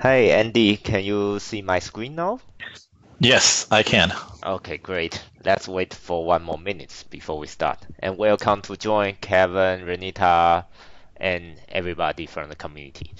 Hey Andy, can you see my screen now? Yes, I can. Okay, great. Let's wait for 1 more minute before we start. And welcome to join Kevin, Renita, and everybody from the community.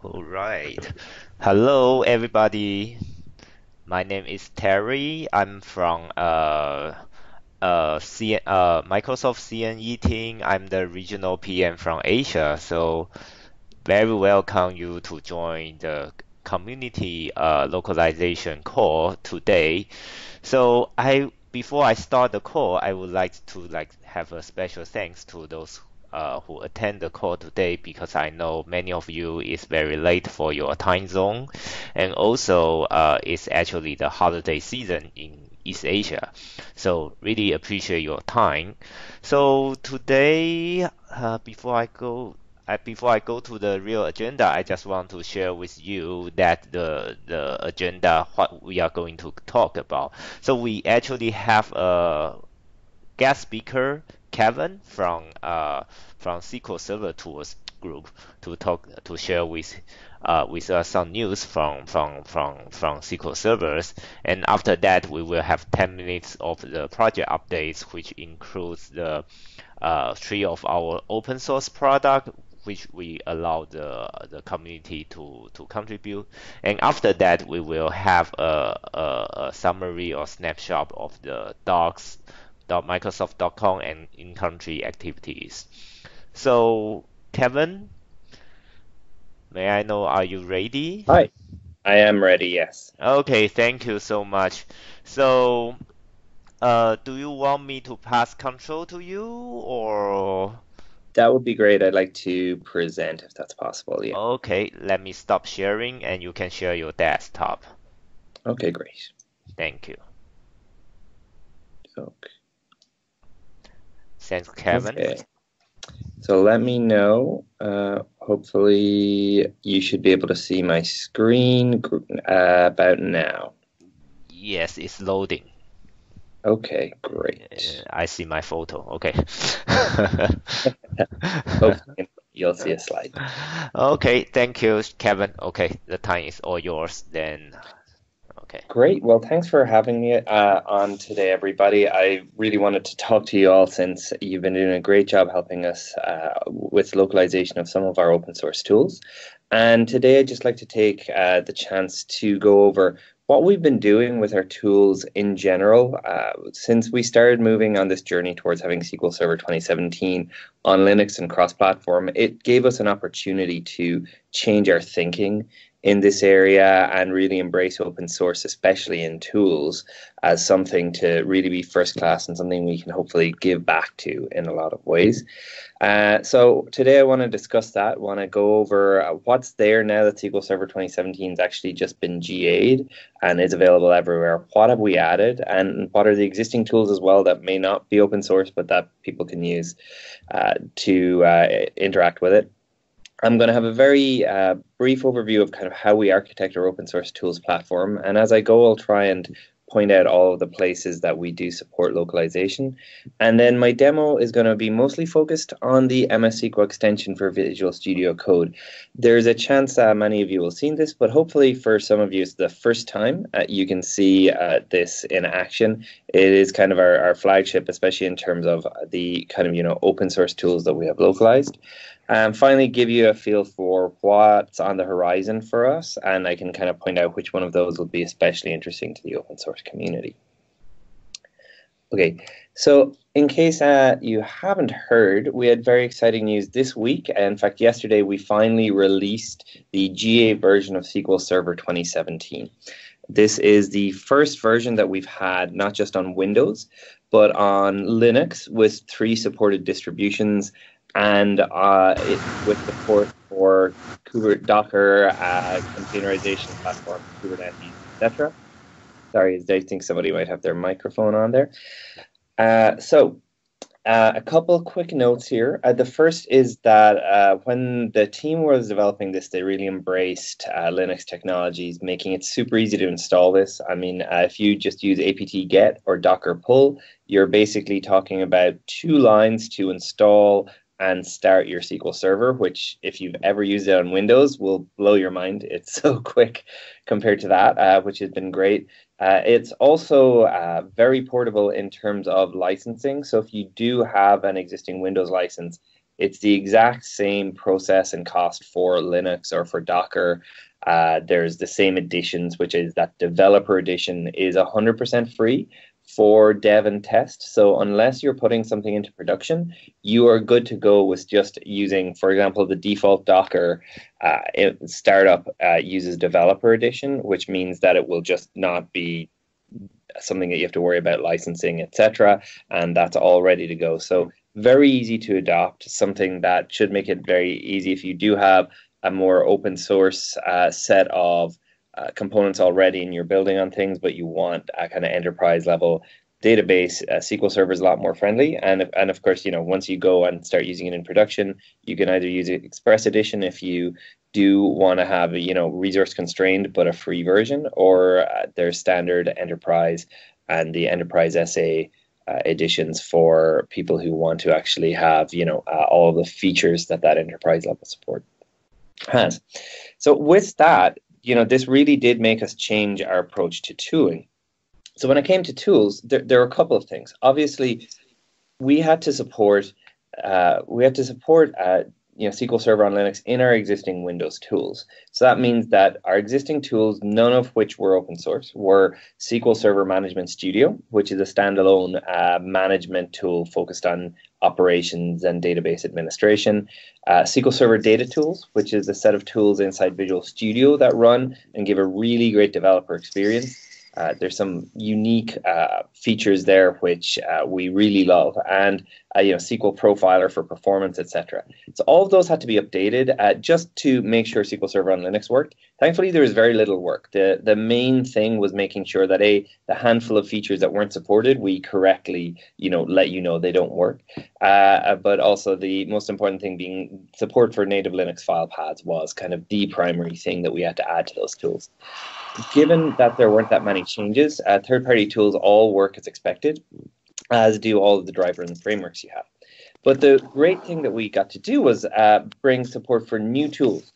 All right. Hello, everybody. My name is Terry. I'm from Microsoft CNE team. I'm the regional PM from Asia. So very welcome you to join the community localization call today. So before I start the call, I would like to have a special thanks to those who attend the call today because I know many of you is very late for your time zone, and also it's actually the holiday season in East Asia. So really appreciate your time. So today, before I go to the real agenda, I just want to share with you that the agenda, what we are going to talk about. So we actually have a guest speaker, Kevin from SQL Server Tools group to share with us some news from SQL servers. And after that, we will have 10 minutes of the project updates, which includes the three of our open source product which we allow the community to contribute. And after that, we will have a summary or snapshot of the docs.microsoft.com and in-country activities. So, Kevin, may I know, are you ready? Hi, I am ready, yes. Okay, thank you so much. So, do you want me to pass control to you or? That would be great. I'd like to present if that's possible, yeah. Okay, let me stop sharing and you can share your desktop. Okay, great. Thank you. So, Thanks, Kevin. okay, so let me know. Hopefully you should be able to see my screen about now. Yes, it's loading. Okay, great. I see my photo. Okay. Hopefully you'll see a slide. Okay, thank you, Kevin. Okay, the time is all yours then. Okay. Great. Well, thanks for having me on today, everybody. I really wanted to talk to you all since you've been doing a great job helping us with localization of some of our open source tools. And today I'd just like to take the chance to go over what we've been doing with our tools in general. Since we started moving on this journey towards having SQL Server 2017 on Linux and cross-platform, it gave us an opportunity to change our thinking in this area and really embrace open source, especially in tools, as something to really be first class and something we can hopefully give back to in a lot of ways. So today I want to discuss that. Want to go over what's there now that SQL Server 2017 has actually just been GA'd and is available everywhere. What have we added, and what are the existing tools as well that may not be open source but that people can use to interact with it. I'm going to have a very brief overview of kind of how we architect our open source tools platform. And as I go, I'll try and point out all of the places that we do support localization. And then my demo is going to be mostly focused on the MS SQL extension for Visual Studio Code. There's a chance that many of you will have seen this, but hopefully for some of you it's the first time you can see this in action. It is kind of our flagship, especially in terms of the kind of open source tools that we have localized. Finally, give you a feel for what's on the horizon for us, and I can kind of point out which one of those will be especially interesting to the open source community. Okay, so in case you haven't heard, we had very exciting news this week. In fact, yesterday we finally released the GA version of SQL Server 2017. This is the first version that we've had, not just on Windows, but on Linux with 3 supported distributions, and with support for Docker, containerization platform, Kubernetes, etc. Sorry, I think somebody might have their microphone on there. A couple quick notes here. The first is that when the team was developing this, they really embraced Linux technologies, making it super easy to install this. I mean, if you just use apt-get or docker pull, you're basically talking about 2 lines to install and start your SQL Server, which if you've ever used it on Windows will blow your mind. It's so quick compared to that, which has been great. It's also very portable in terms of licensing. So if you do have an existing Windows license, it's the exact same process and cost for Linux or for Docker. There's the same editions, which is that developer edition is 100% free for dev and test. So unless you're putting something into production, you are good to go with just using, for example, the default Docker startup uses developer edition, which means that it will just not be something that you have to worry about licensing, etc. And that's all ready to go. So very easy to adopt, something that should make it very easy if you do have a more open source set of components already and you're building on things, but you want a kind of enterprise level database. SQL Server is a lot more friendly, and of course, once you go and start using it in production, you can either use it Express Edition if you do want to have resource constrained but a free version, or there's standard enterprise and the enterprise SA editions for people who want to actually have all of the features that enterprise level support has. So with that, this really did make us change our approach to tooling. So when it came to tools, there are a couple of things. Obviously, we had to support SQL Server on Linux in our existing Windows tools. So that means that our existing tools, none of which were open source, were SQL Server Management Studio, which is a standalone management tool focused on operations and database administration. SQL Server Data Tools, which is a set of tools inside Visual Studio that run and give a really great developer experience. There's some unique features there which we really love, and SQL Profiler for performance, etc. So all of those had to be updated just to make sure SQL Server on Linux worked. Thankfully, there was very little work. The main thing was making sure that the handful of features that weren't supported, we correctly let they don't work. But also the most important thing being support for native Linux file paths was kind of the primary thing that we had to add to those tools. Given that there weren't that many changes, third-party tools all work as expected, as do all of the drivers and frameworks you have. But the great thing that we got to do was bring support for new tools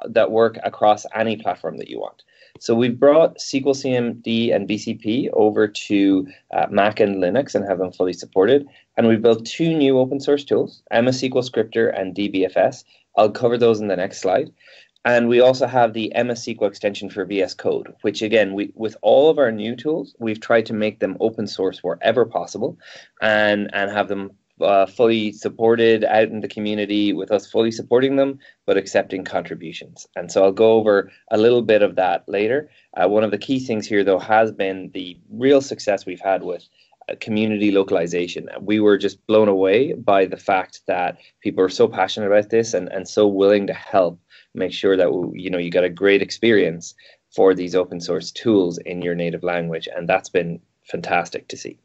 that work across any platform that you want. So we've brought SQL CMD and BCP over to Mac and Linux and have them fully supported. And we've built 2 new open source tools, MS SQL Scripter and DBFS. I'll cover those in the next slide. And we also have the MS SQL extension for VS Code, which again, with all of our new tools, we've tried to make them open source wherever possible and have them fully supported out in the community with us fully supporting them, but accepting contributions. And so I'll go over a little bit of that later. One of the key things here, though, has been the real success we've had with community localization. We were just blown away by the fact that people are so passionate about this and so willing to help make sure that you got a great experience for these open source tools in your native language, and that's been fantastic to see.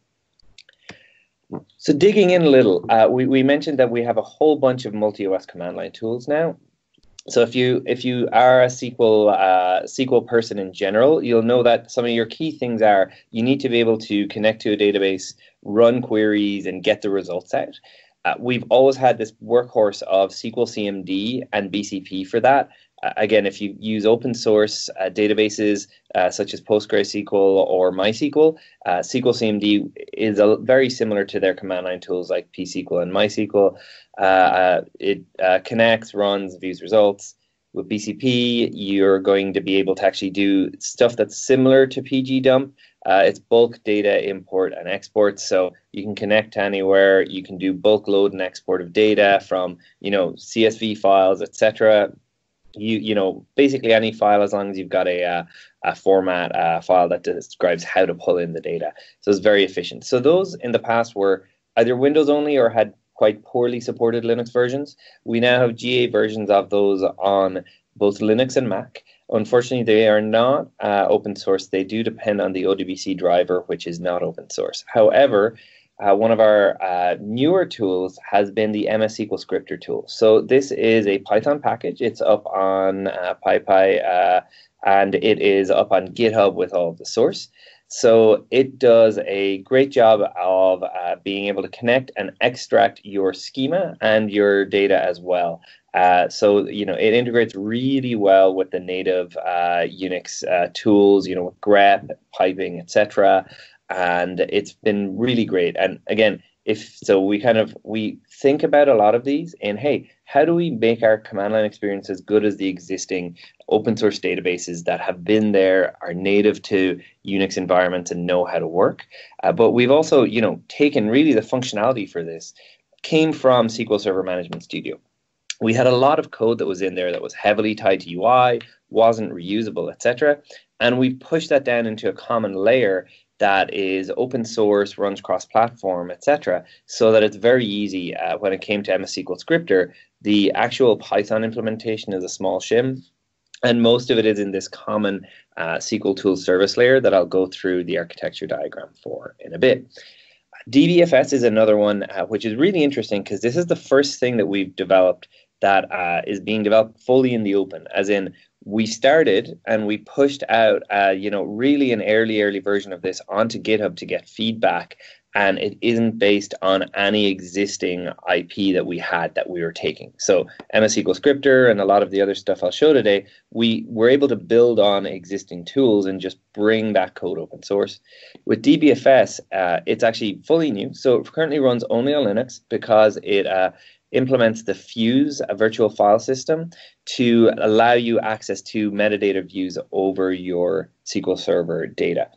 So digging in a little, we mentioned that we have a whole bunch of multi-OS command line tools now. So if you are a SQL person in general, you'll know that some of your key things are you need to be able to connect to a database, run queries, and get the results out. We've always had this workhorse of SQL CMD and BCP for that. Again, if you use open source databases such as PostgreSQL or MySQL, SQL CMD is very similar to their command line tools like pSQL and MySQL. It connects, runs, views results. With BCP, you're going to be able to actually do stuff that's similar to pgdump. It's bulk data import and export, so you can connect to anywhere. You can do bulk load and export of data from, CSV files, etc. Basically any file as long as you've got a format file that describes how to pull in the data. So it's very efficient. So those in the past were either Windows only or had quite poorly supported Linux versions. We now have GA versions of those on both Linux and Mac. Unfortunately, they are not open source. They do depend on the ODBC driver, which is not open source. However, one of our newer tools has been the MS SQL Scripter tool. So this is a Python package. It's up on PyPy, and it is up on GitHub with all of the source. So it does a great job of being able to connect and extract your schema and your data as well. So it integrates really well with the native Unix tools, with grep, piping, etc. And it's been really great. And again, we think about a lot of these and hey, how do we make our command line experience as good as the existing open source databases that have been there, are native to Unix environments and know how to work? But we've also, taken really the functionality for this came from SQL Server Management Studio. We had a lot of code that was in there that was heavily tied to UI, wasn't reusable, etc. And we pushed that down into a common layer that is open source, runs cross-platform, etc., so that it's very easy. When it came to MS SQL Scripter, the actual Python implementation is a small shim, and most of it is in this common SQL tool service layer that I'll go through the architecture diagram for in a bit. DBFS is another one which is really interesting because this is the first thing that we've developed that is being developed fully in the open, as in we started and we pushed out, really an early version of this onto GitHub to get feedback, and it isn't based on any existing IP that we had that we were taking. So MS SQL Scripter and a lot of the other stuff I'll show today, we were able to build on existing tools and just bring that code open source. With DBFS, it's actually fully new. So it currently runs only on Linux because it implements the Fuse, a virtual file system, to allow you access to metadata views over your SQL Server data.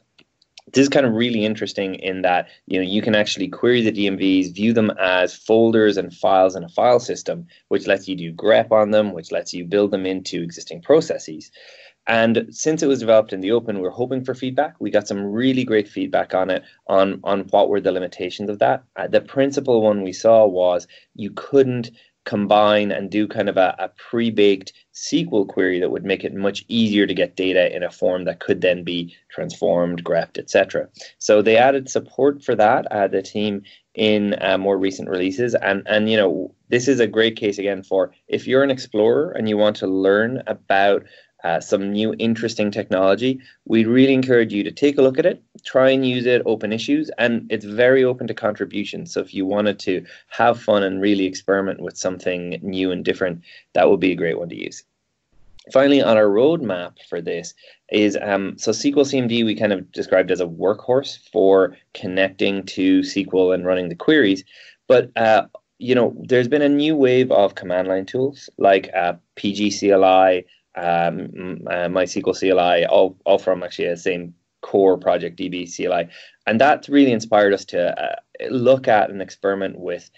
This is kind of really interesting in that you can actually query the DMVs, view them as folders and files in a file system, which lets you do grep on them, which lets you build them into existing processes. And since it was developed in the open, we're hoping for feedback. We got some really great feedback on it, on what were the limitations of that. The principal one we saw was you couldn't combine and do kind of a pre-baked SQL query that would make it much easier to get data in a form that could then be transformed, grepped, etc. So they added support for that, the team, in more recent releases. And this is a great case again for if you're an explorer and you want to learn about some new interesting technology, we'd really encourage you to take a look at it, try and use it, open issues, and it's very open to contributions. So if you wanted to have fun and really experiment with something new and different, that would be a great one to use. Finally, on our roadmap for this is, so SQL CMD we kind of described as a workhorse for connecting to SQL and running the queries, but there's been a new wave of command line tools like PG-CLI, MySQL CLI, all from actually the same core project, DB CLI. And that really inspired us to look at and experiment with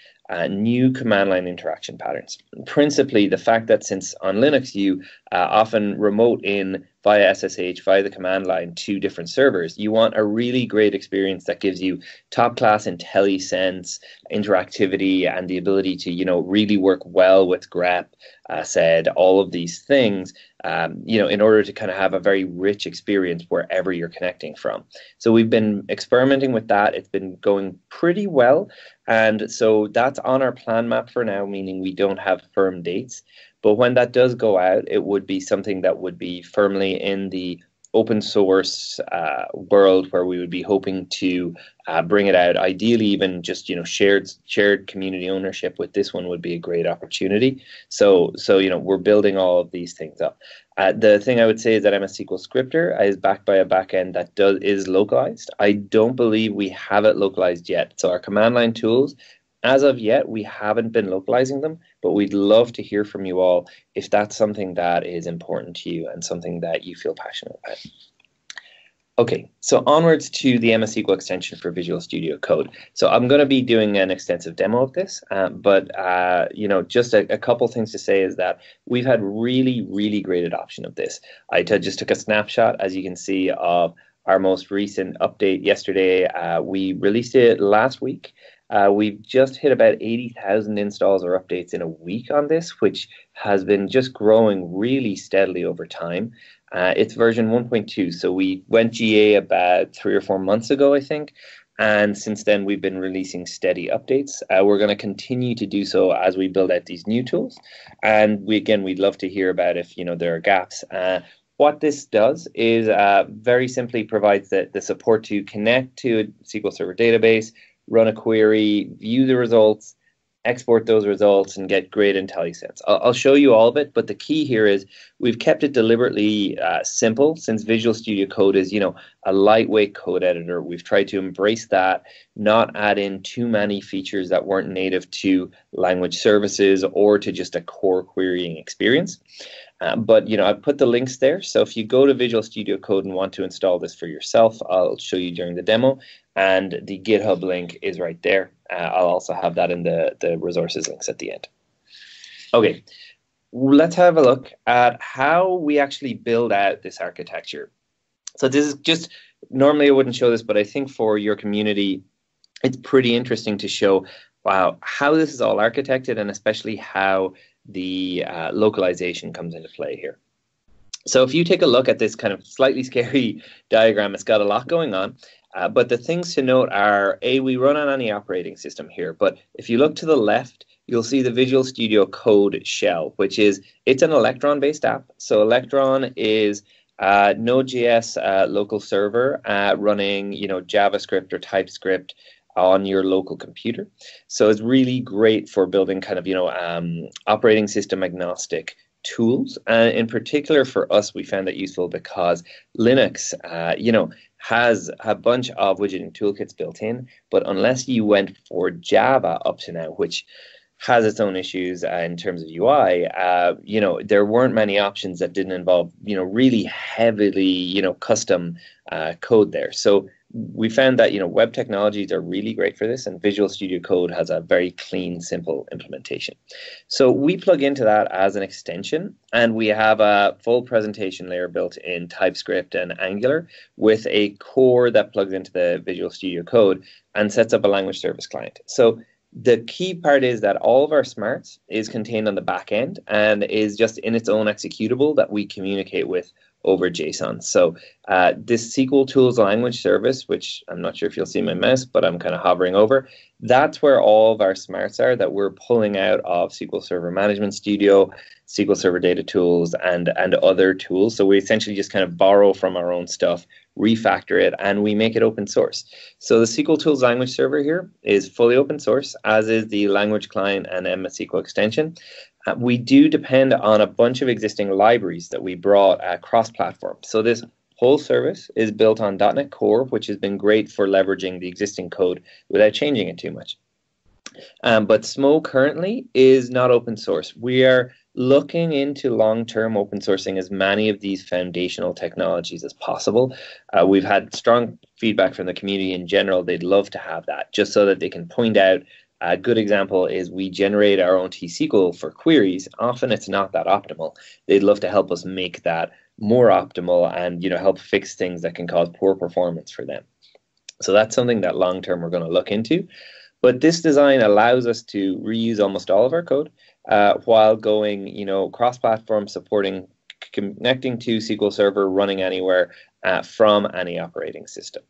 new command line interaction patterns. Principally, the fact that since on Linux you often remote in via SSH, via the command line to different servers, you want a really great experience that gives you top-class IntelliSense, interactivity, and the ability to really work well with grep, sed, all of these things, in order to kind of have a very rich experience wherever you're connecting from. So we've been experimenting with that. It's been going pretty well. And so that's on our plan map for now, meaning we don't have firm dates. But when that does go out, it would be something that would be firmly in the open source world, where we would be hoping to bring it out. Ideally, even just shared community ownership with this one would be a great opportunity. So we're building all of these things up. The thing I would say is that MS SQL Scripter is backed by a backend that is localized. I don't believe we have it localized yet. So our command line tools, as of yet, we haven't been localizing them, but we'd love to hear from you all if that's something that is important to you and something that you feel passionate about. Okay, so onwards to the MS SQL extension for Visual Studio Code. So I'm going to be doing an extensive demo of this, but just a couple things to say is that we've had really, really great adoption of this. I just took a snapshot, as you can see, of our most recent update yesterday. We released it last week. We've just hit about 80,000 installs or updates in a week on this, which has been just growing really steadily over time. It's version 1.2, so we went GA about 3 or 4 months ago, I think, and since then we've been releasing steady updates. We're going to continue to do so as we build out these new tools, and we'd love to hear about if there are gaps. What this does is very simply provides the support to connect to a SQL Server database, run a query, view the results, export those results, and get great IntelliSense. I'll show you all of it, but the key here is we've kept it deliberately simple, since Visual Studio Code is, a lightweight code editor. We've tried to embrace that, not add in too many features that weren't native to language services or to just a core querying experience. But I've put the links there, so if you go to Visual Studio Code and want to install this for yourself, I'll show you during the demo, and the GitHub link is right there. I'll also have that in the resources links at the end. Okay, let's have a look at how we actually build out this architecture. So this is just, normally I wouldn't show this, but I think for your community, it's pretty interesting to show, wow, how this is all architected, and especially how the localization comes into play here. So if you take a look at this kind of slightly scary diagram, it's got a lot going on. But the things to note are, we run on any operating system here. But if you look to the left, you'll see the Visual Studio Code shell, which it's an Electron-based app. So Electron is Node.js local server running, JavaScript or TypeScript on your local computer. So it's really great for building kind of, operating system agnostic tools. In particular for us, we found that useful because Linux, has a bunch of widgeting toolkits built in, but unless you went for Java up to now, which has its own issues in terms of UI, there weren't many options that didn't involve, really heavily, custom code there. So we found that, web technologies are really great for this, and Visual Studio Code has a very clean, simple implementation. So we plug into that as an extension, and we have a full presentation layer built in TypeScript and Angular with a core that plugs into the Visual Studio Code and sets up a language service client. So the key part is that all of our smarts is contained on the back end and is just in its own executable that we communicate with over JSON. So this SQL Tools language service, which I'm not sure if you'll see my mouse, but I'm kind of hovering over, that's where all of our smarts are that we're pulling out of SQL Server Management Studio, SQL Server Data Tools, and other tools. So we essentially just kind of borrow from our own stuff, refactor it, and we make it open source. So the SQL Tools language server here is fully open source, as is the language client and MS SQL extension. We do depend on a bunch of existing libraries that we brought cross-platform. So this whole service is built on .NET Core, which has been great for leveraging the existing code without changing it too much. But SMO currently is not open source. We are looking into long-term open sourcing as many of these foundational technologies as possible. We've had strong feedback from the community in general. They'd love to have that, just so that they can point out. A good example is we generate our own T-SQL for queries. Often it's not that optimal. They'd love to help us make that more optimal and help fix things that can cause poor performance for them. So that's something that long-term we're going to look into. But this design allows us to reuse almost all of our code while going, cross-platform, supporting connecting to SQL Server, running anywhere from any operating system.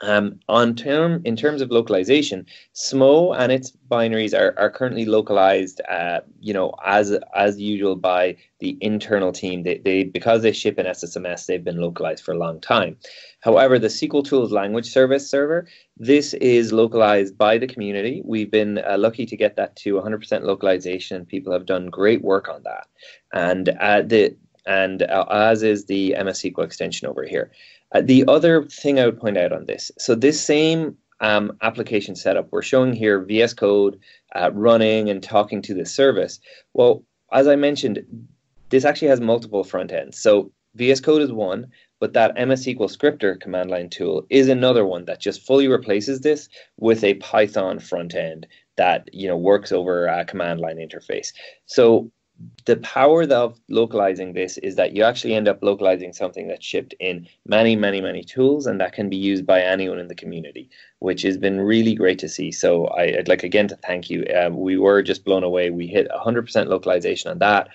In terms of localization, SMO and its binaries are currently localized, as usual by the internal team. They because they ship in SSMS, they've been localized for a long time. However, the SQL Tools language service server, this is localized by the community. We've been lucky to get that to 100% localization. People have done great work on that, and as is the MS SQL extension over here. The other thing I would point out on this, so this same application setup, we're showing here VS Code running and talking to this service. Well, as I mentioned, this actually has multiple front ends. So VS Code is one, but that MS SQL scripter command line tool is another one that just fully replaces this with a Python front end that works over a command line interface. So the power of localizing this is that you actually end up localizing something that's shipped in many, many, many tools, and that can be used by anyone in the community, which has been really great to see. So I'd like again to thank you. We were just blown away. We hit 100% localization on that.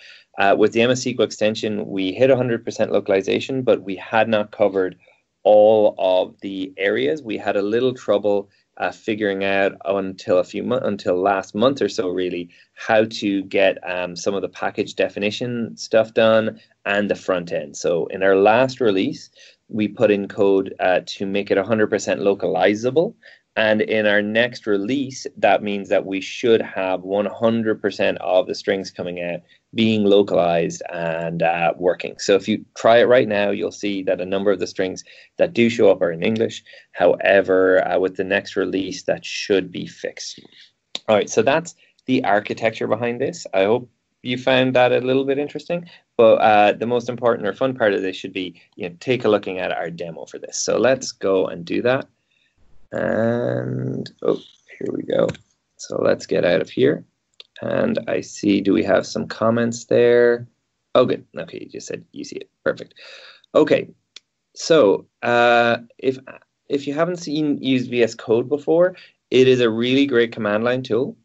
With the MS SQL extension, we hit 100% localization, but we had not covered all of the areas. We had a little trouble figuring out until last month or so, really, how to get some of the package definition stuff done and the front end. So in our last release, we put in code to make it 100% localizable. And in our next release, that means that we should have 100% of the strings coming out being localized and working. So if you try it right now, you'll see that a number of the strings that do show up are in English. However, with the next release, that should be fixed. All right, so that's the architecture behind this. I hope you found that a little bit interesting. But the most important or fun part of this should be, take a looking at our demo for this. So let's go and do that. And here we go. So let's get out of here. And I see, do we have some comments there? Oh, good. Okay, you just said you see it. Perfect. Okay, so if you haven't used VS Code before, it is a really great command line tool.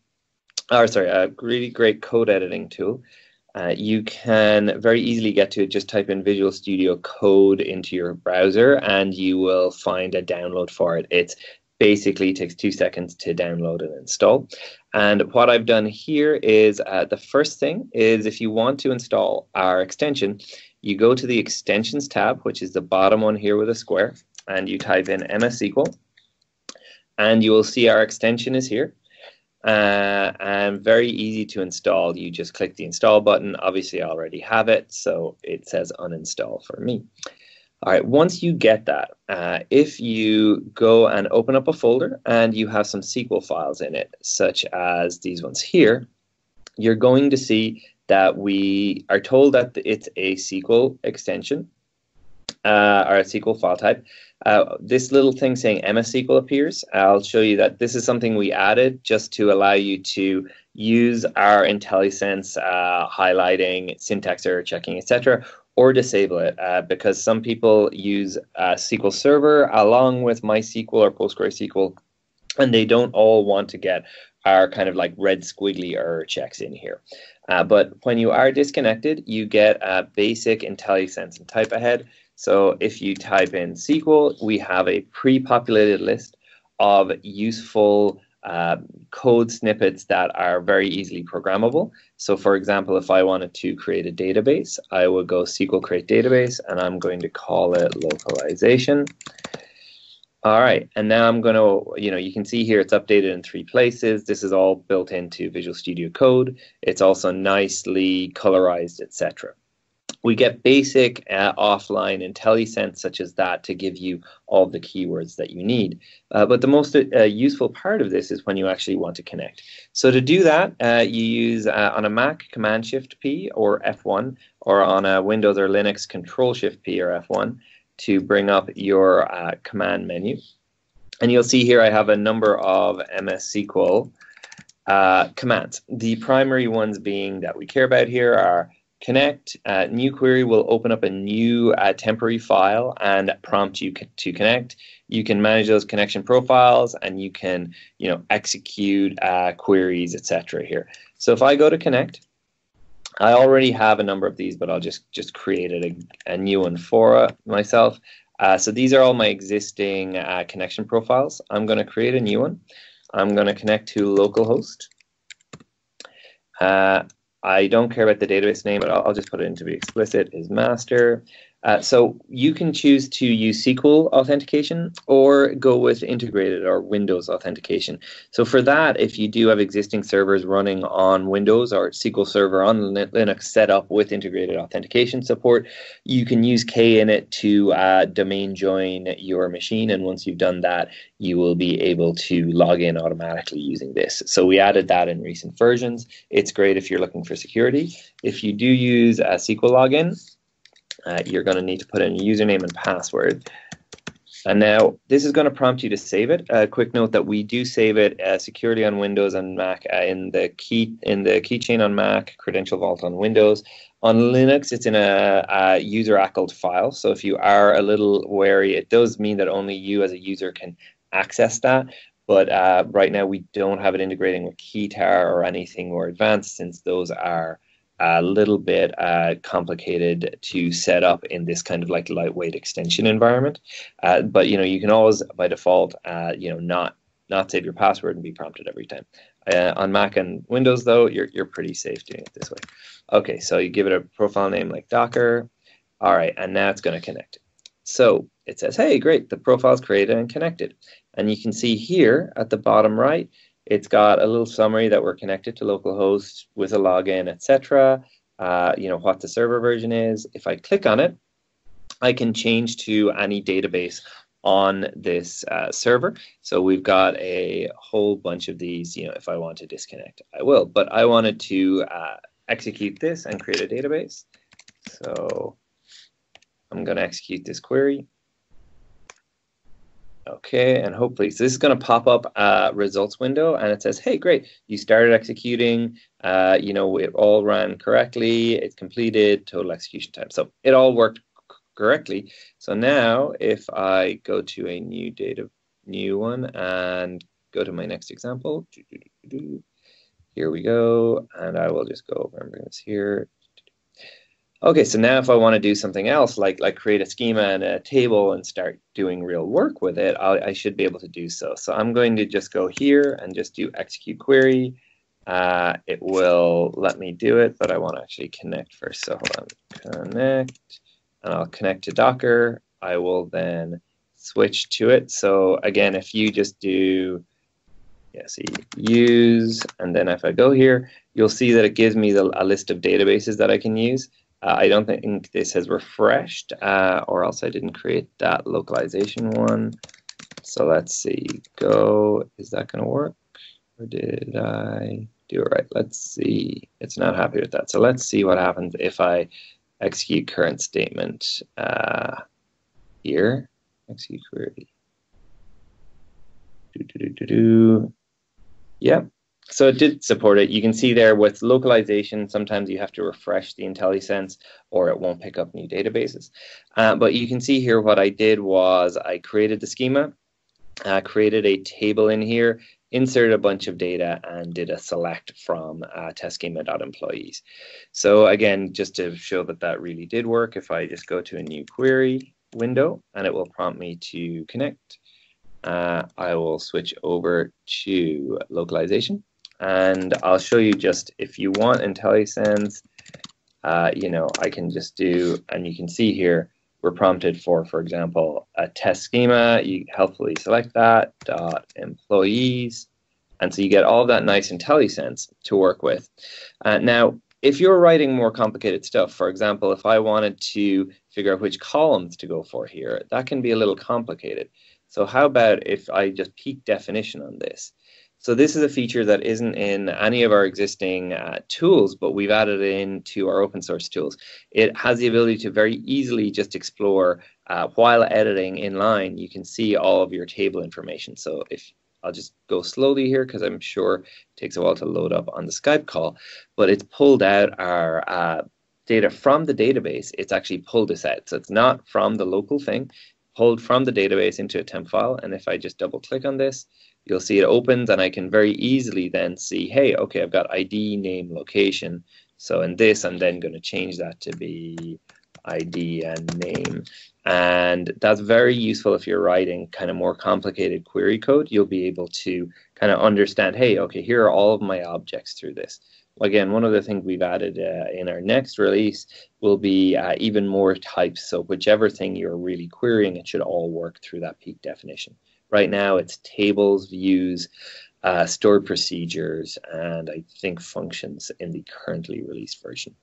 A really great code editing tool. You can very easily get to it. Just type in Visual Studio Code into your browser and you will find a download for it. It basically takes 2 seconds to download and install. And what I've done here is the first thing is, if you want to install our extension, you go to the Extensions tab, which is the bottom one here with a square, and you type in MS SQL, and you will see our extension is here. And very easy to install. You just click the install button. Obviously I already have it, so it says uninstall for me. All right, once you get that, if you go and open up a folder and you have some SQL files in it, such as these ones here, you're going to see that we are told that it's a SQL extension or a SQL file type. This little thing saying MS SQL appears. I'll show you that this is something we added just to allow you to use our IntelliSense highlighting, syntax error checking, etc., or disable it, because some people use SQL Server along with MySQL or PostgreSQL, and they don't all want to get our kind of like red squiggly error checks in here. But when you are disconnected, you get a basic IntelliSense and Typeahead. So if you type in SQL, we have a pre-populated list of useful code snippets that are very easily programmable. So for example, if I wanted to create a database, I would go SQL create database, and I'm going to call it localization. All right, and now I'm going to, you can see here it's updated in 3 places. This is all built into Visual Studio Code. It's also nicely colorized, etc. We get basic offline IntelliSense such as that to give you all the keywords that you need. But the most useful part of this is when you actually want to connect. So to do that, you use on a Mac Command-Shift-P or F1, or on a Windows or Linux Control-Shift-P or F1 to bring up your command menu. And you'll see here I have a number of MS SQL commands. The primary ones being that we care about here are connect. New query will open up a new temporary file and prompt you to connect. You can manage those connection profiles, and you can execute queries, etc. here. So if I go to connect, I already have a number of these, but I'll just create a new one for myself. So these are all my existing connection profiles. I'm going to create a new one. I'm going to connect to localhost. I don't care about the database name, but I'll just put it in to be explicit, is master. So you can choose to use SQL authentication or go with integrated or Windows authentication. So for that, if you do have existing servers running on Windows or SQL Server on Linux set up with integrated authentication support, you can use KInit to domain join your machine. And once you've done that, you will be able to log in automatically using this. So we added that in recent versions. It's great if you're looking for security. If you do use a SQL login, you're going to need to put in a username and password. And now this is going to prompt you to save it. Quick note that we do save it securely on Windows and Mac in the keychain on Mac, Credential Vault on Windows. On Linux, it's in a user ACLed file. So if you are a little wary, it does mean that only you as a user can access that. But right now we don't have it integrating with Keytar or anything more advanced, since those are a little bit complicated to set up in this kind of like lightweight extension environment. But you can always by default not save your password and be prompted every time. On Mac and Windows though, you're pretty safe doing it this way. Okay, so you give it a profile name like Docker. All right, and now it's going to connect. So it says, hey, great, the profile is created and connected. And you can see here at the bottom right, it's got a little summary that we're connected to localhost with a login, etc. What the server version is. If I click on it, I can change to any database on this server. So we've got a whole bunch of these. If I want to disconnect, I will. But I wanted to execute this and create a database. So I'm going to execute this query. Okay, and hopefully, so this is going to pop up a results window, and it says, hey, great, you started executing, it all ran correctly, it's completed, total execution time. So it all worked correctly. So now if I go to a new one and go to my next example, here we go, and I will just go over and bring this here. Okay, so now if I want to do something else, like create a schema and a table and start doing real work with it, I should be able to do so. So I'm going to just go here and just do execute query. It will let me do it, but I want to actually connect first. So hold on, connect, and I'll connect to Docker. I will then switch to it. So again, if you just do use, and then if I go here, you'll see that it gives me a list of databases that I can use. I don't think this has refreshed, or else I didn't create that localization one. So let's see, go, is that going to work? Or did I do it right? Let's see, it's not happy with that. So let's see what happens if I execute current statement here. Execute query. Yeah. So it did support it. You can see there with localization, sometimes you have to refresh the IntelliSense or it won't pick up new databases. But you can see here what I did was I created the schema, created a table in here, inserted a bunch of data, and did a select from testschema.employees. So again, just to show that that really did work, if I just go to a new query window and it will prompt me to connect, I will switch over to localization. And I'll show you just if you want IntelliSense, I can just do, and you can see here, we're prompted for example, a test schema. You helpfully select that, .employees. And so you get all of that nice IntelliSense to work with. Now, if you're writing more complicated stuff, for example, if I wanted to figure out which columns to go for here, that can be a little complicated. So how about if I just peek definition on this? So this is a feature that isn't in any of our existing tools, but we've added it into our open source tools. It has the ability to very easily just explore while editing in line. You can see all of your table information. So if I'll just go slowly here because I'm sure it takes a while to load up on the Skype call, but it's pulled out our data from the database. It's actually pulled this out. So it's not from the local thing, pulled from the database into a temp file. And if I just double click on this, you'll see it opens and I can very easily then see, hey, okay, I've got ID, name, location. So in this, I'm then going to change that to be ID and name. And that's very useful if you're writing kind of more complicated query code. You'll be able to kind of understand, hey, okay, here are all of my objects through this. Again, one of the things we've added in our next release will be even more types. So whichever thing you're really querying, it should all work through that peak definition. Right now, it's tables, views, stored procedures, and I think functions in the currently released version.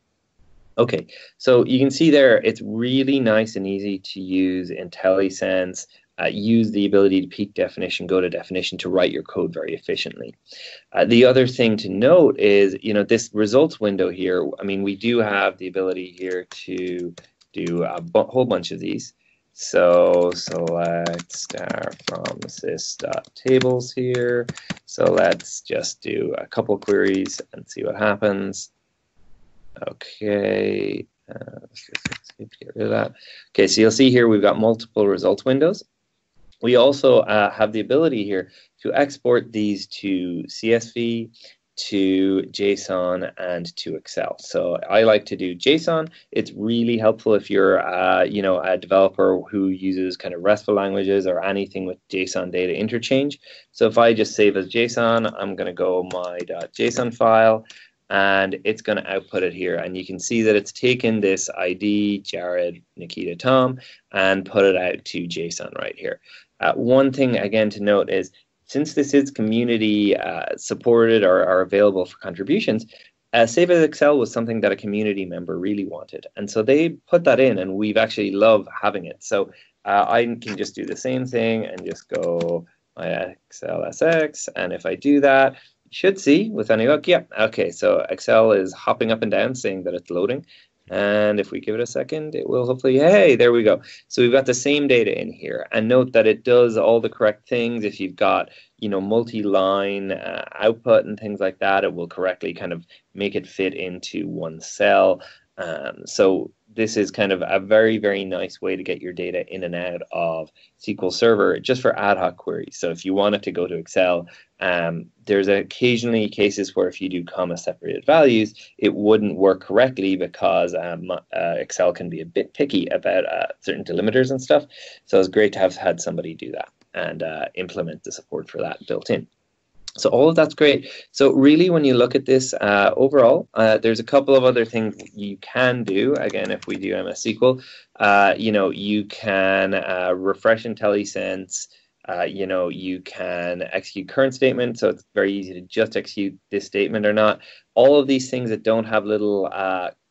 Okay, so you can see there, it's really nice and easy to use IntelliSense, use the ability to peak definition, go to definition to write your code very efficiently. The other thing to note is, this results window here, I mean, we do have the ability here to do a whole bunch of these. So select star from sys.tables here. So let's just do a couple queries and see what happens. Okay, let's get rid of that. Okay, so you'll see here we've got multiple results windows. We also have the ability here to export these to CSV, to JSON, and to Excel. So I like to do JSON. It's really helpful if you're, a developer who uses kind of RESTful languages or anything with JSON data interchange. So if I just save as JSON, I'm going to go my.json file, and it's going to output it here. And you can see that it's taken this ID, Jared, Nikita, Tom, and put it out to JSON right here. One thing, again, to note is, since this is community supported or available for contributions, Save as Excel was something that a community member really wanted. And so they put that in, and we've actually loved having it. So I can just do the same thing and just go my XLSX. And if I do that, you should see with any luck, yeah, okay, so Excel is hopping up and down saying that it's loading. And if we give it a second, it will hopefully, hey, there we go. So we've got the same data in here. And note that it does all the correct things. If you've got, multi-line output and things like that, it will correctly kind of make it fit into one cell. So this is kind of a very, very nice way to get your data in and out of SQL Server just for ad hoc queries. So if you want it to go to Excel, there's occasionally cases where if you do comma separated values, it wouldn't work correctly because Excel can be a bit picky about certain delimiters and stuff. So it's great to have had somebody do that and implement the support for that built in. So all of that's great. So really, when you look at this overall, there's a couple of other things you can do. Again, if we do MS SQL, you can refresh IntelliSense. You can execute current statement. So it's very easy to just execute this statement or not. All of these things that don't have little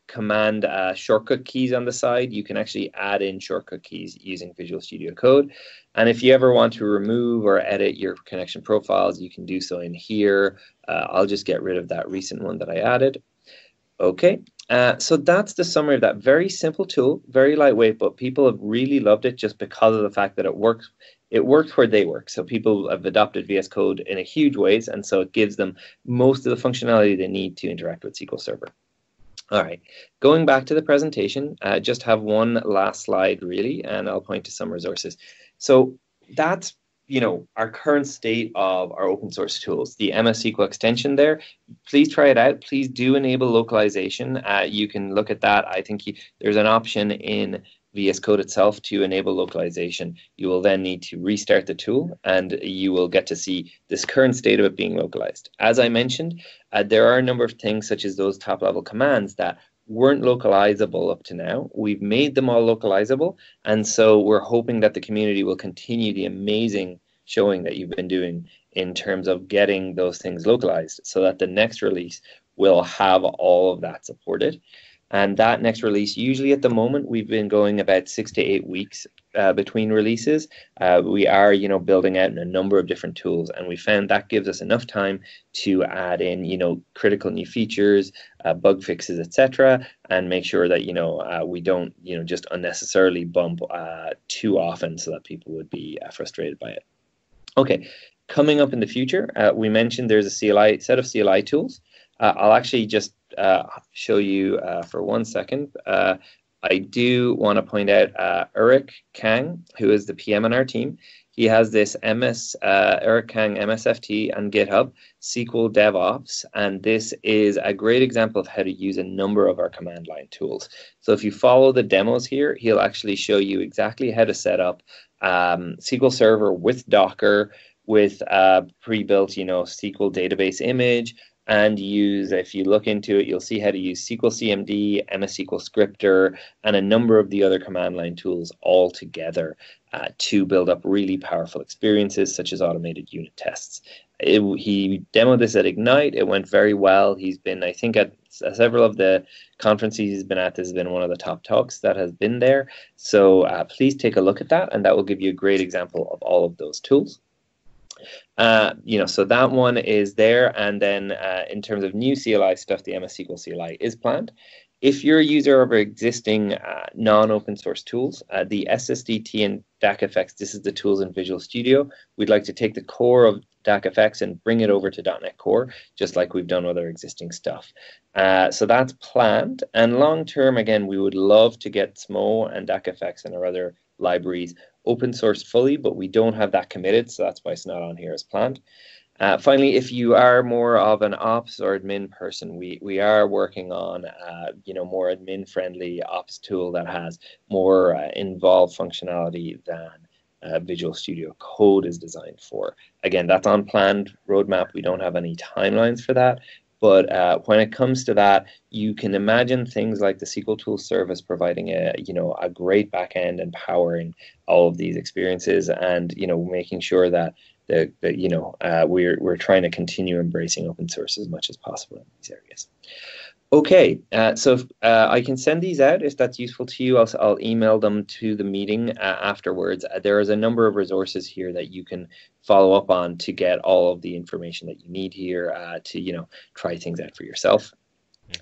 command shortcut keys on the side, you can actually add in shortcut keys using Visual Studio Code. And if you ever want to remove or edit your connection profiles, you can do so in here. I'll just get rid of that recent one that I added. Okay, so that's the summary of that. Very simple tool, very lightweight, but people have really loved it just because of the fact that it works. It works where they work. So people have adopted VS Code in a huge ways, and so it gives them most of the functionality they need to interact with SQL Server. All right, going back to the presentation, just have one last slide really, and I'll point to some resources. So that's, our current state of our open source tools, the MS SQL extension there. Please try it out. Please do enable localization. You can look at that. I think there's an option in VS Code itself to enable localization. You will then need to restart the tool, and you will get to see this current state of it being localized. As I mentioned, there are a number of things such as those top-level commands that weren't localizable up to now. We've made them all localizable, and so we're hoping that the community will continue the amazing showing that you've been doing in terms of getting those things localized so that the next release will have all of that supported. And that next release, usually at the moment, we've been going about 6 to 8 weeks between releases. We are, building out a number of different tools, and we found that gives us enough time to add in, critical new features, bug fixes, etc., and make sure that, we don't, just unnecessarily bump too often so that people would be frustrated by it. Okay, coming up in the future, we mentioned there's a set of CLI tools. I'll actually just show you for 1 second. I do want to point out Eric Kang, who is the PM on our team. he has this Eric Kang MSFT and GitHub SQL DevOps, and this is a great example of how to use a number of our command line tools. So if you follow the demos here, he'll actually show you exactly how to set up SQL Server with Docker, with a pre-built, SQL database image, and use, if you look into it, you'll see how to use SQL CMD, MS SQL Scripter, and a number of the other command line tools all together to build up really powerful experiences such as automated unit tests. He demoed this at Ignite. It went very well. He's been, I think, at several of the conferences he's been at. This has been one of the top talks that has been there. So please take a look at that, and that will give you a great example of all of those tools. So that one is there, and then in terms of new CLI stuff, the MS SQL CLI is planned. If you're a user of our existing non-open source tools, the SSDT and DACFX, this is the tools in Visual Studio. We'd like to take the core of DACFX and bring it over to .NET Core, just like we've done with our existing stuff. So that's planned. And long term, again, we would love to get SMO and DACFX and our other libraries open source fully, but we don't have that committed, so that's why it's not on here as planned. Finally, if you are more of an ops or admin person, we are working on more admin friendly ops tool that has more involved functionality than Visual Studio Code is designed for. Again, that's on planned roadmap. We don't have any timelines for that. But when it comes to that, you can imagine things like the SQL Tool Service providing a great backend and powering all of these experiences, and making sure that we're trying to continue embracing open source as much as possible in these areas. Okay, so I can send these out if that's useful to you. I'll email them to the meeting afterwards. There is a number of resources here that you can follow up on to get all of the information that you need here to try things out for yourself.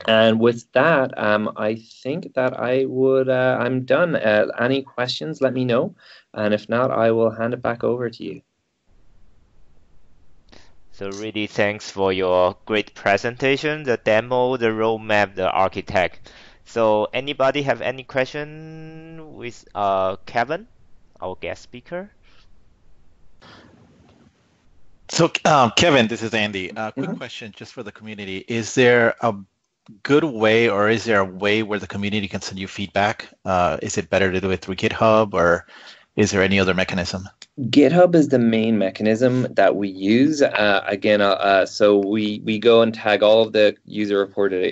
And with that, I think that I'm done. Any questions, let me know. And if not, I will hand it back over to you. So really thanks for your great presentation, the demo, the roadmap, the architect. So anybody have any question with Kevin, our guest speaker? So Kevin, this is Andy. Quick question just for the community. Is there a good way, or is there a way where the community can send you feedback? Is it better to do it through GitHub, or is there any other mechanism? GitHub is the main mechanism that we use. So we go and tag all of the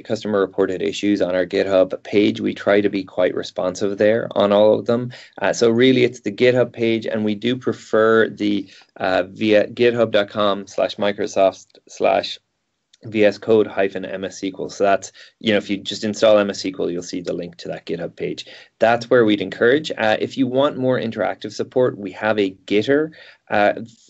customer reported issues on our GitHub page. We try to be quite responsive there on all of them. So really, it's the GitHub page, and we do prefer the via github.com/Microsoft/ VS Code -MS SQL. So that's, if you just install MS SQL, you'll see the link to that GitHub page. That's where we'd encourage. If you want more interactive support, we have a Gitter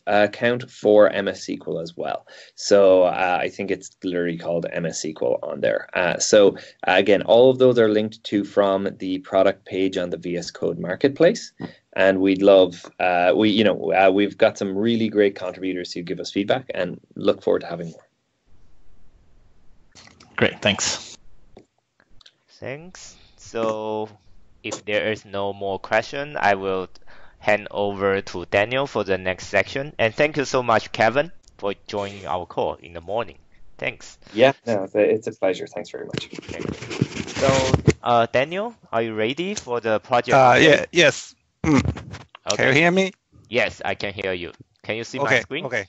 account for MS SQL as well. So I think it's literally called MS SQL on there. So again, all of those are linked to from the product page on the VS Code Marketplace. And we'd love, we've got some really great contributors who give us feedback, and look forward to having more. Great, thanks. Thanks. So if there is no more question, I will hand over to Daniel for the next section. And thank you so much, Kevin, for joining our call in the morning. Thanks. Yeah, no, it's a pleasure. Thanks very much. So, Daniel, are you ready for the project? Yes. Okay. Can you hear me? Yes, I can hear you. Can you see my screen? Okay.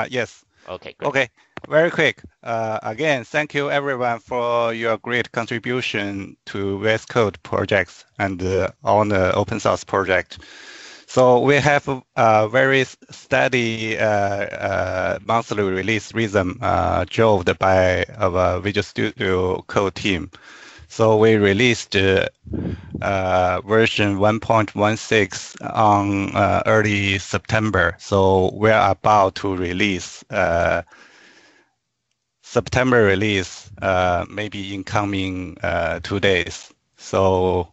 Yes. Okay, great. Okay. Very quick. Again, thank you everyone for your great contribution to VS Code projects and on the open source project. So we have a very steady monthly release rhythm drove by our Visual Studio Code team. So we released version 1.16 on early September. So we're about to release September release, maybe in coming 2 days. So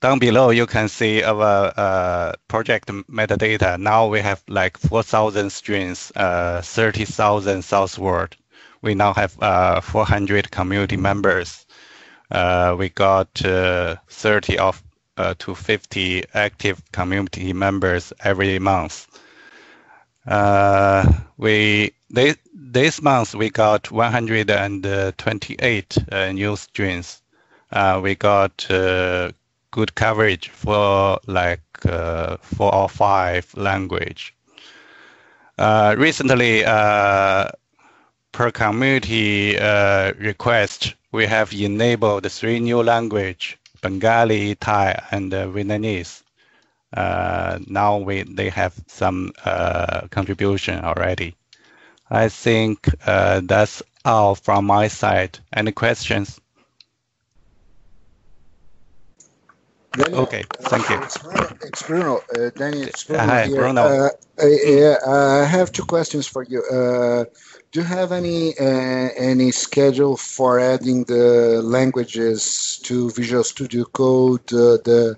down below, you can see our project metadata. Now we have like 4,000 strings, 30,000 source word. We now have 400 community members. We got 30 of to 50 active community members every month. This month we got 128 new streams. We got good coverage for like 4 or 5 language. Recently, per community request, we have enabled 3 new language: Bengali, Thai, and Vietnamese. Now they have some contribution already. I think that's all from my side. Any questions? Daniel, Okay, thank you. It's Bruno. Daniel, it's Bruno Hi, here. Bruno. I have 2 questions for you. Do you have any schedule for adding the languages to Visual Studio Code, the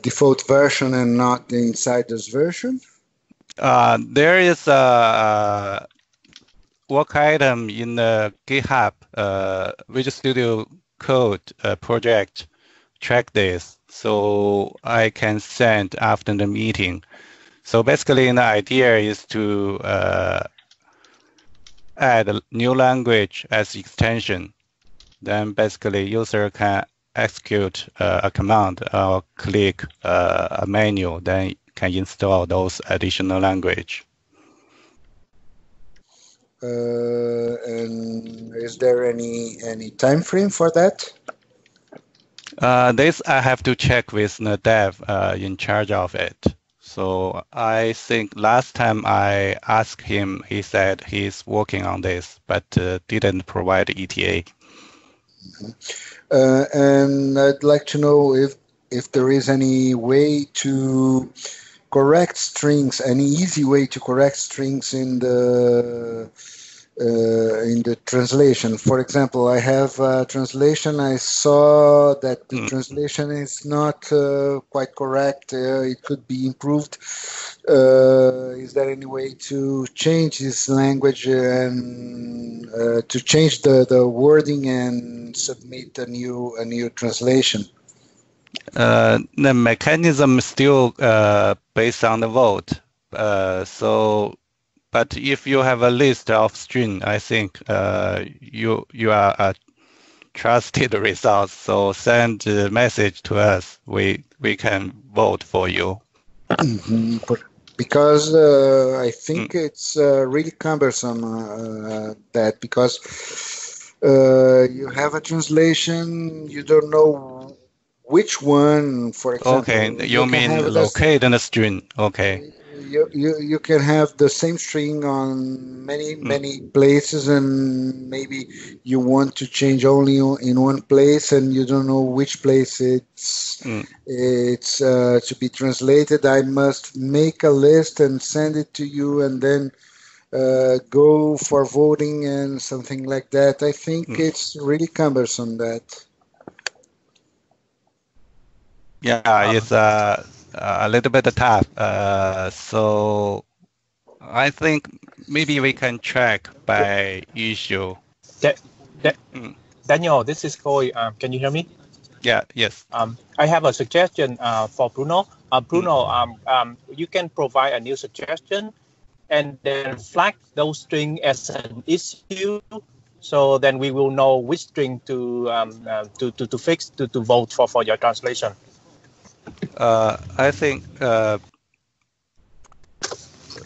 default version and not the insider's version? There is a work item in the GitHub Visual Studio Code project. Track this, so I can send after the meeting. So basically, the idea is to add a new language as extension. Then basically, user can execute a command or click a menu, then can install those additional language. And is there any time frame for that? This I have to check with the dev in charge of it. So I think last time I asked him, he said he's working on this, but didn't provide ETA. And I'd like to know if there is any way to correct strings, any easy way to correct strings in the translation. For example, I have a translation. I saw that the translation is not quite correct. It could be improved. Is there any way to change this language and to change the wording and submit a new translation? The mechanism is still based on the vote. But if you have a list of string, I think you are a trusted resource. So send a message to us. We can vote for you. Because I think it's really cumbersome that because you have a translation, you don't know which one, for example. Okay, you mean locate in a string. Okay. You can have the same string on many places, and maybe you want to change only in one place, and you don't know which place it's to be translated. I must make a list and send it to you, and then go for voting and something like that. I think it's really cumbersome that. Yeah, it's a little bit tough. So I think maybe we can track by issue. Daniel, this is Khôi. Can you hear me? Yeah, yes. I have a suggestion for Bruno. Bruno, you can provide a new suggestion and then flag those strings as an issue. So then we will know which string to fix to vote for your translation. I think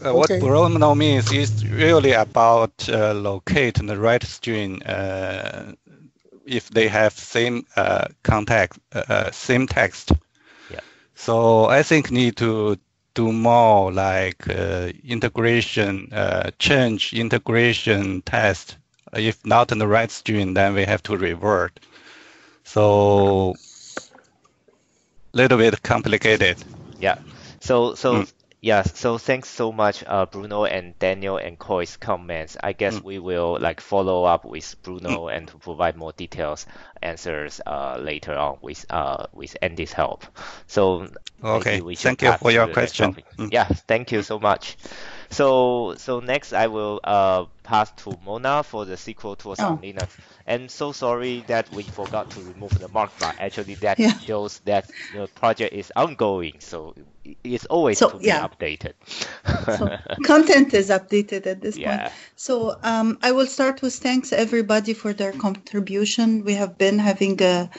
what Bruno means is really about locate the right string if they have same context, same text. Yeah. So I think need to do more like integration, change integration test. If not in the right string, then we have to revert. So little bit complicated. Yeah. So thanks so much, Bruno and Daniel and Khoi's comments. I guess we will like follow up with Bruno and to provide more details answers later on with Andy's help. So okay, we thank you for your question. Yeah, thank you so much. So next I will pass to Mona for the SQL tools on Linux. And so sorry that we forgot to remove the markbar. Actually, that shows that the project is ongoing, so it's always to be updated. So content is updated at this point. So I will start with thanks everybody for their contribution. We have been having a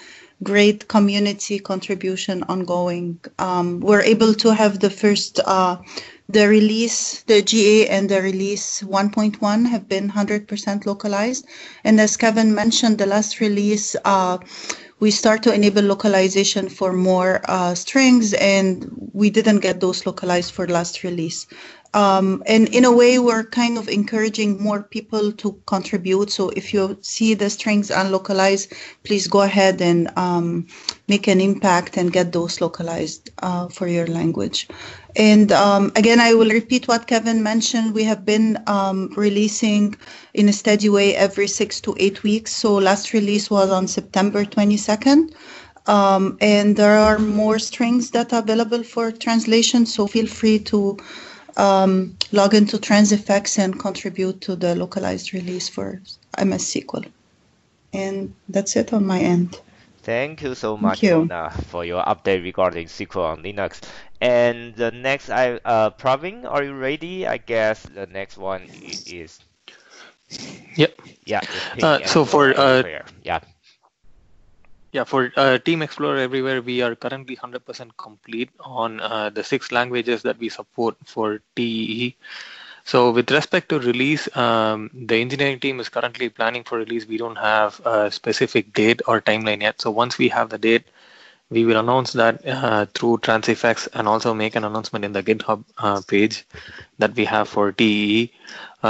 great community contribution ongoing. We're able to have the first, the release, the GA and the release 1.1 have been 100% localized. And as Kevin mentioned, the last release, we start to enable localization for more strings, and we didn't get those localized for last release. And in a way, we're kind of encouraging more people to contribute. So if you see the strings unlocalized, please go ahead and make an impact and get those localized for your language. And again, I will repeat what Kevin mentioned. We have been releasing in a steady way every 6 to 8 weeks. So last release was on September 22nd. And there are more strings that are available for translation. So feel free to log into Transifex and contribute to the localized release for MS SQL. And that's it on my end. Thank you so much, Mona, for your update regarding SQL on Linux. And the next, Praveen, are you ready? I guess the next one is. Yep. Yeah. So for for Team Explorer Everywhere, we are currently 100% complete on the 6 languages that we support for TEE. So with respect to release, the engineering team is currently planning for release. We don't have a specific date or timeline yet. So once we have the date, we will announce that through Transifex and also make an announcement in the GitHub page that we have for TEE.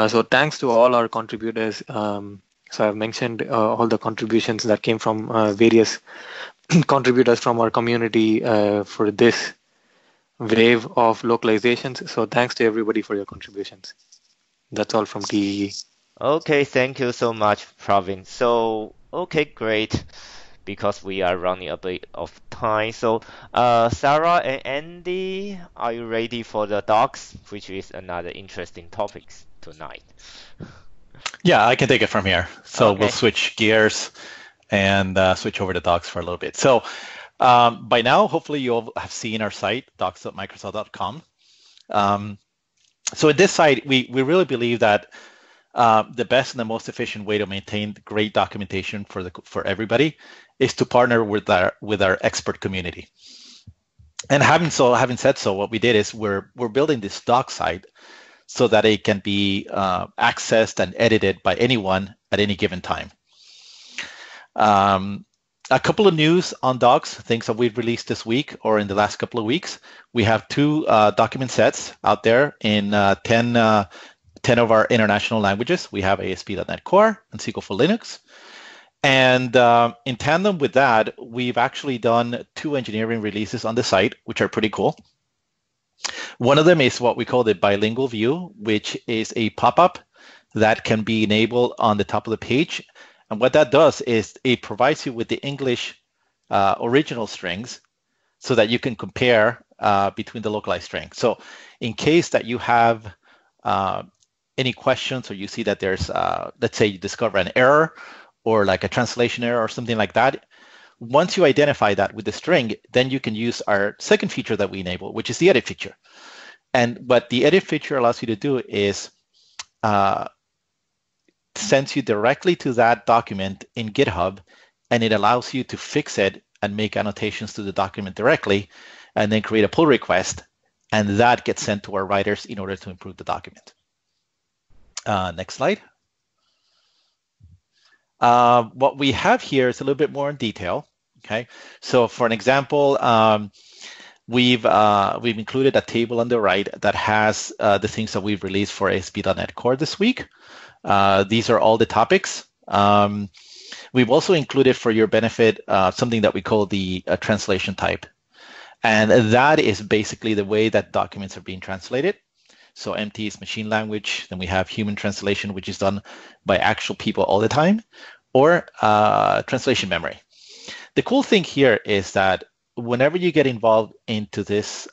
So thanks to all our contributors. So I've mentioned all the contributions that came from various contributors from our community for this wave of localizations. So thanks to everybody for your contributions. That's all from TEE. Okay, thank you so much, Praveen. So, okay, great. Because we are running a bit of time. So, Sarah and Andy, are you ready for the docs, which is another interesting topic tonight? Yeah, I can take it from here. So we'll switch gears and switch over to docs for a little bit. So by now, hopefully you all have seen our site, docs.microsoft.com. So at this site, we really believe that the best and the most efficient way to maintain great documentation for everybody is to partner with our expert community. And having said so, what we did is we're building this doc site so that it can be accessed and edited by anyone at any given time. A couple of news on docs, things that we've released this week or in the last couple of weeks. We have 2 document sets out there in 10 of our international languages. We have ASP.NET Core and SQL for Linux. And in tandem with that, we've actually done 2 engineering releases on the site, which are pretty cool. One of them is what we call the bilingual view, which is a pop-up that can be enabled on the top of the page. And what that does is it provides you with the English original strings so that you can compare between the localized strings. So in case that you have any questions or you see that there's, let's say you discover an error or like a translation error or something like that, once you identify that with the string, then you can use our second feature that we enable, which is the edit feature. And what the edit feature allows you to do is sends you directly to that document in GitHub, and it allows you to fix it and make annotations to the document directly, and then create a pull request, and that gets sent to our writers in order to improve the document. Next slide. What we have here is a little bit more in detail. Okay, so for an example, we've included a table on the right that has the things that we've released for ASP.NET Core this week. These are all the topics. We've also included for your benefit something that we call the translation type. And that is basically the way that documents are being translated. So MT is machine language. Then we have human translation, which is done by actual people all the time, or translation memory. The cool thing here is that whenever you get involved into this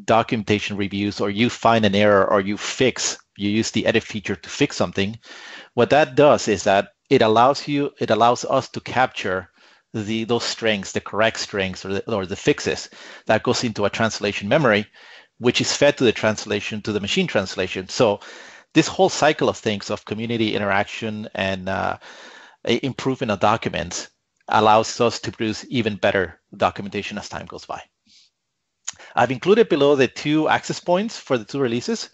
documentation reviews, or you find an error, or you use the edit feature to fix something, what that does is that it allows us to capture those strings, the correct strings, or the fixes that goes into a translation memory, which is fed to the machine translation. So this whole cycle of things, of community interaction and improvement of documents, allows us to produce even better documentation as time goes by. I've included below the 2 access points for the 2 releases.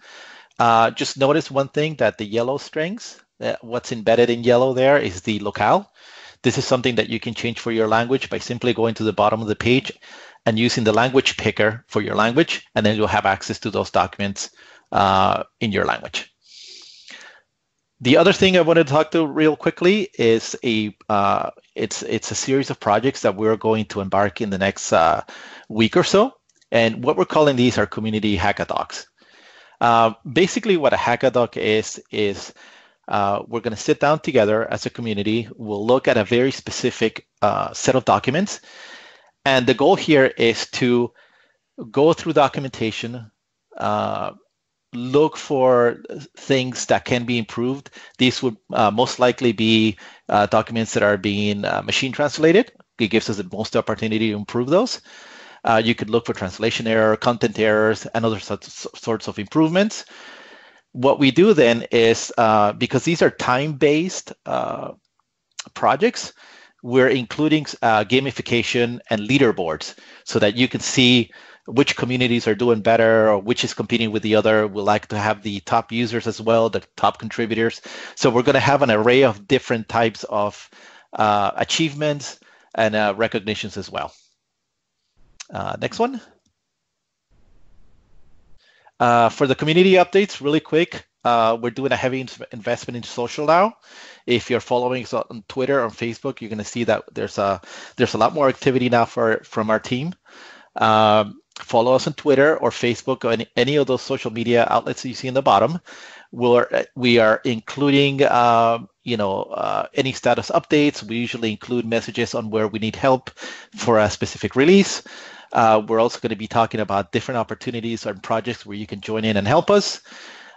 Just notice one thing, that the yellow strings, what's embedded in yellow there is the locale. This is something that you can change for your language by simply going to the bottom of the page and using the language picker for your language, and then you'll have access to those documents in your language. The other thing I want to talk to real quickly is it's a series of projects that we're going to embark in the next week or so, and what we're calling these are community hackathons. Basically, what a hackathon is we're going to sit down together as a community. We'll look at a very specific set of documents, and the goal here is to go through documentation, look for things that can be improved. These would most likely be documents that are being machine translated. It gives us the most opportunity to improve those. You could look for translation error, content errors, and other sorts of improvements. What we do then is, because these are time-based projects, we're including gamification and leaderboards so that you can see which communities are doing better or which is competing with the other. We like to have the top users as well, the top contributors. So we're going to have an array of different types of achievements and recognitions as well. Next one. For the community updates, really quick, we're doing a heavy investment in social now. If you're following us on Twitter or Facebook, you're going to see that there's a lot more activity now from our team. Follow us on Twitter or Facebook or any of those social media outlets that you see in the bottom. We are including any status updates. We usually include messages on where we need help for a specific release. We're also going to be talking about different opportunities and projects where you can join in and help us.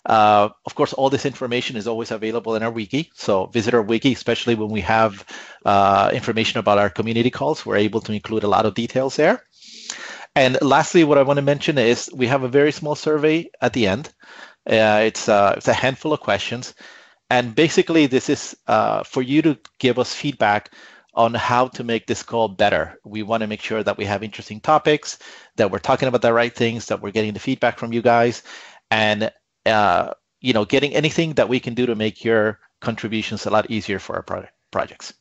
Of course, all this information is always available in our wiki. So visit our wiki, especially when we have information about our community calls. We're able to include a lot of details there. And lastly, what I want to mention is we have a very small survey at the end. It's a handful of questions. And basically, this is for you to give us feedback on how to make this call better. We want to make sure that we have interesting topics, that we're talking about the right things, that we're getting the feedback from you guys, and getting anything that we can do to make your contributions a lot easier for our projects.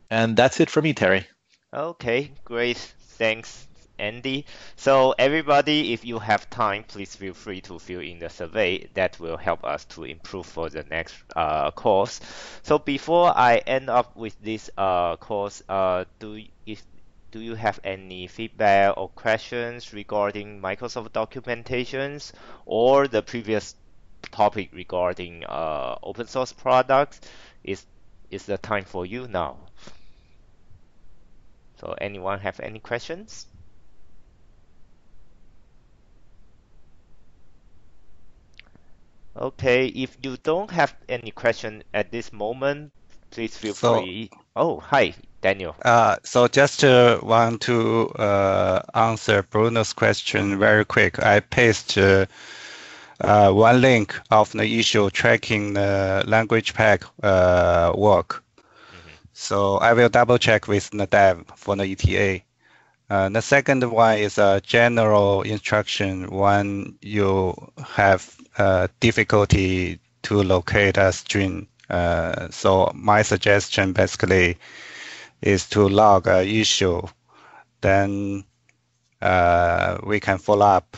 And that's it for me, Terry. Okay, great. Thanks, Andy. So everybody, if you have time, please feel free to fill in the survey. That will help us to improve for the next course. So before I end up with this course, do you have any feedback or questions regarding Microsoft documentations or the previous topic regarding open source products? Is the time for you now? So anyone have any questions? Okay, if you don't have any question at this moment, please feel free. Oh, hi, Daniel. So just want to answer Bruno's question very quick. I paste one link of the issue tracking the language pack work. So I will double check with the dev for the ETA. The second one is a general instruction when you have difficulty to locate a string. So my suggestion basically is to log an issue. Then we can follow up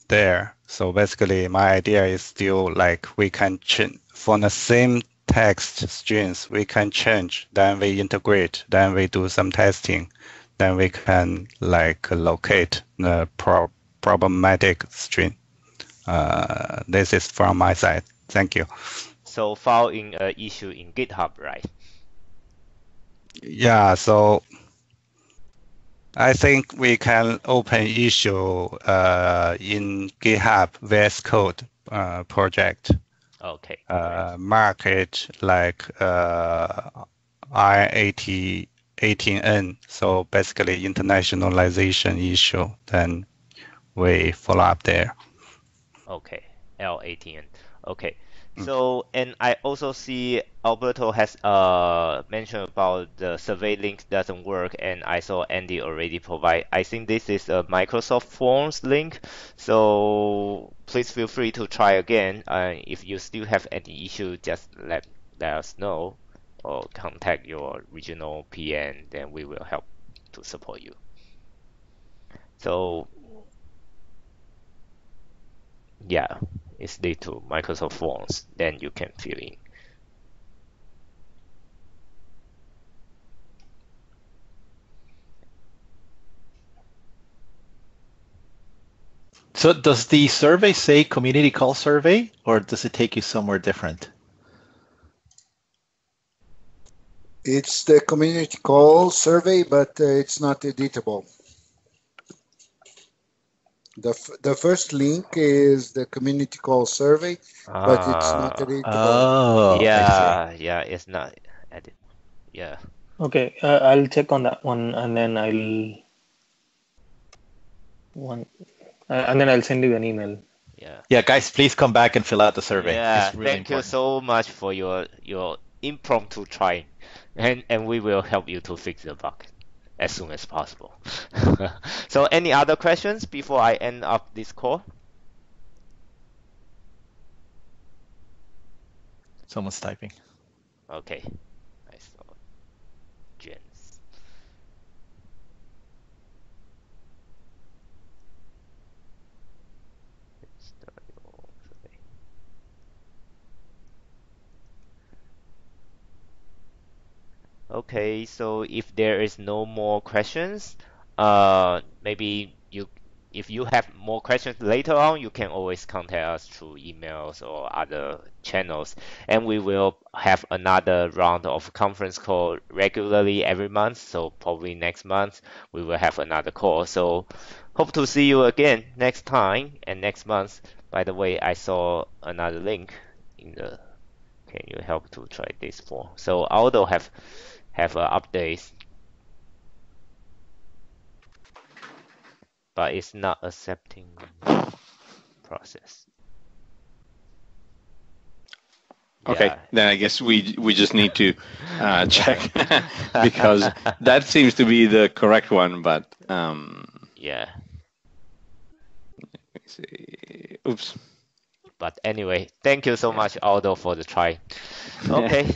there. So basically my idea is still like we can change for the same text strings, we can change, then we integrate, then we do some testing, then we can locate the problematic string. This is from my side. Thank you. So file in an issue in GitHub, right? Yeah, so I think we can open issue in GitHub VS Code project. Okay. Mark it like I-18N. So basically internationalization issue. Then we follow up there. Okay, L18N. Okay. So, and I also see Alberto has mentioned about the survey link doesn't work, and I saw Andy already provide. I think this is a Microsoft Forms link, so please feel free to try again. If you still have any issue, just let us know or contact your regional PM, then we will help to support you. So, yeah, it's linked to Microsoft Forms, then you can fill in. So does the survey say community call survey, or does it take you somewhere different? It's the community call survey, but it's not editable. The first link is the community call survey, but it's not editable. Oh, yeah, yeah, it's not edit. Yeah. Okay, I'll check on that one, and then I'll send you an email. Yeah. Yeah, guys, please come back and fill out the survey. Yeah, it's really thank you so much for your impromptu trying, and we will help you to fix the bug as soon as possible. So, any other questions before I end up this call? Someone's typing. Okay. I saw Jens. Okay, so if there is no more questions, maybe if you have more questions later on, you can always contact us through emails or other channels, and we will have another round of conference call regularly every month. So probably next month we will have another call. So hope to see you again next time and next month. By the way, I saw another link in the. Can you help to try this form? So Aldo have updates, but it's not accepting process. Okay, Yeah. then I guess we just need to check because that seems to be the correct one, but yeah. let me see. Oops. But anyway, thank you so much, Aldo, for the try. Okay.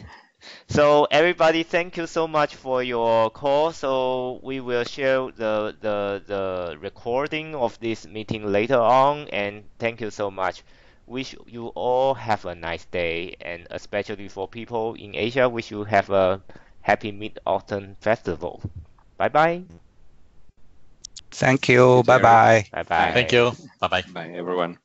So everybody, thank you so much for your call. So we will share the recording of this meeting later on, and thank you so much. Wish you all have a nice day, and especially for people in Asia, wish you have a happy Mid-Autumn Festival. Bye bye. Thank you. Bye bye. Bye bye. Thank you. Bye-bye. Bye, everyone.